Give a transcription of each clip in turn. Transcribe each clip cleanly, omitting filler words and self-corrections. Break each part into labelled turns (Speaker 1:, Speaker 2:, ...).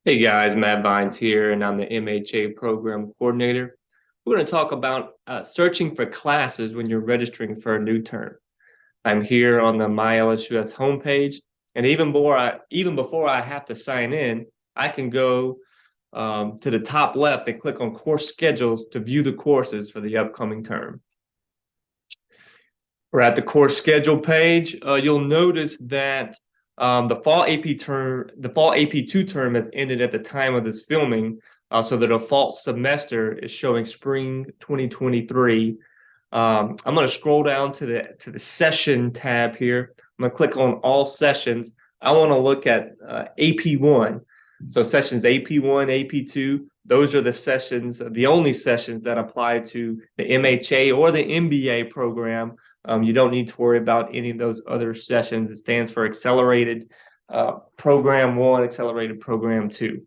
Speaker 1: Hey guys, Matt Vines here, and I'm the MHA program coordinator. We're going to talk about searching for classes when you're registering for a new term. I'm here on the My LSUS homepage, and even before I have to sign in, I can go to the top left and click on course schedules to view the courses for the upcoming term. We're at the course schedule page. You'll notice that the fall AP2 term has ended at the time of this filming, so the default semester is showing spring 2023. I'm going to scroll down to the session tab here. I'm going to click on all sessions. I want to look at AP1. So sessions AP1, AP2, those are the sessions, the only sessions that apply to the MHA or the MBA program. You don't need to worry about any of those other sessions. It stands for Accelerated Program 1, Accelerated Program 2.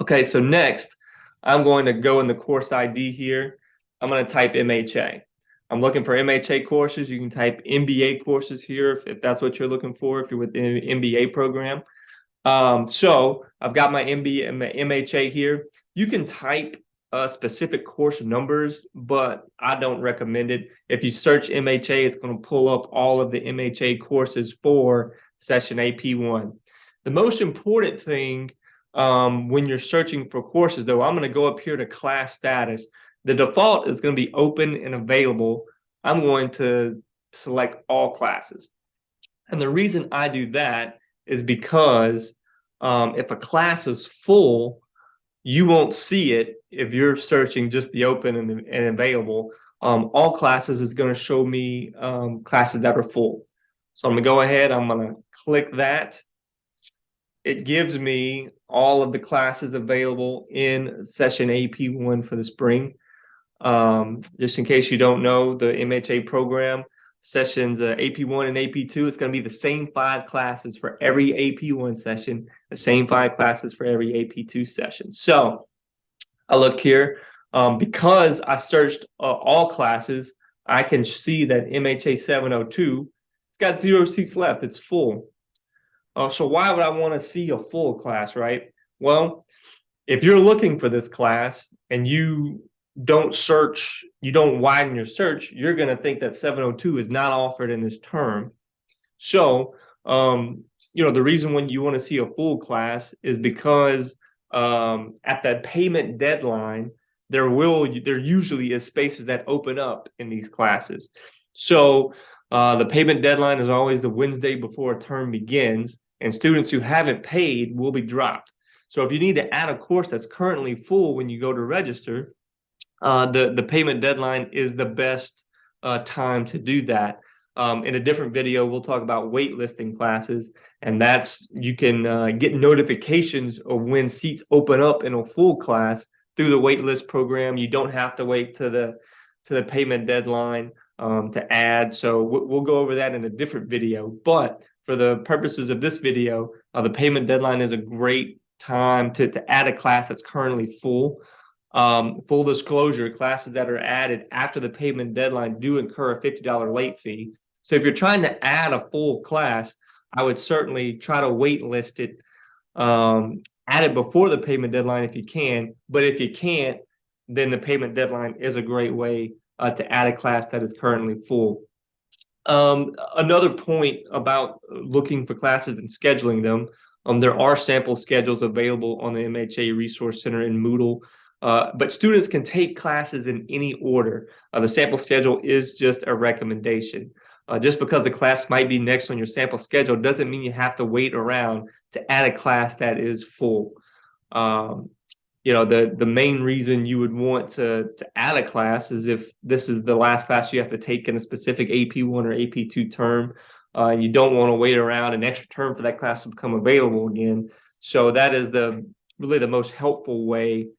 Speaker 1: Okay, so next, I'm going to go in the course ID here. I'm going to type MHA. I'm looking for MHA courses. You can type MBA courses here if that's what you're looking for, if you're within the MBA program. So I've got my MBA and my MHA here. You can type specific course numbers, but I don't recommend it. If you search MHA, it's going to pull up all of the MHA courses for session AP1. The most important thing when you're searching for courses, though, I'm going to go up here to class status. The default is going to be open and available. I'm going to select all classes. And the reason I do that is because if a class is full, you won't see it if you're searching just the open and available. All classes is going to show me classes that are full. So I'm going to go ahead, I'm going to click that. It gives me all of the classes available in session AP1 for the spring. Just in case you don't know, the MHA program, sessions AP1 and AP2, it's going to be the same 5 classes for every AP1 session, the same 5 classes for every AP2 session. So I look here, because I searched all classes, I can see that MHA 702, it's got 0 seats left, it's full. So why would I want to see a full class, right? Well, if you're looking for this class and you don't widen your search, you're going to think that 702 is not offered in this term. So, the reason when you want to see a full class is because at that payment deadline, there usually is spaces that open up in these classes. So the payment deadline is always the Wednesday before a term begins, and students who haven't paid will be dropped. So if you need to add a course that's currently full when you go to register, the payment deadline is the best time to do that. In a different video, we'll talk about waitlisting classes, and that's you can get notifications of when seats open up in a full class through the waitlist program. You don't have to wait to the payment deadline to add. So we'll go over that in a different video. But for the purposes of this video, the payment deadline is a great time to add a class that's currently full. Full disclosure, classes that are added after the payment deadline do incur a $50 late fee. So if you're trying to add a full class, I would certainly try to wait list it, add it before the payment deadline if you can. But if you can't, then the payment deadline is a great way to add a class that is currently full. Another point about looking for classes and scheduling them, there are sample schedules available on the MHA Resource Center in Moodle. But students can take classes in any order. The sample schedule is just a recommendation. Just because the class might be next on your sample schedule doesn't mean you have to wait around to add a class that is full. The main reason you would want to add a class is if this is the last class you have to take in a specific AP1 or AP2 term. You don't want to wait around an extra term for that class to become available again. So that is really the most helpful way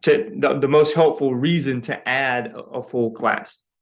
Speaker 1: the most helpful reason to add a full class.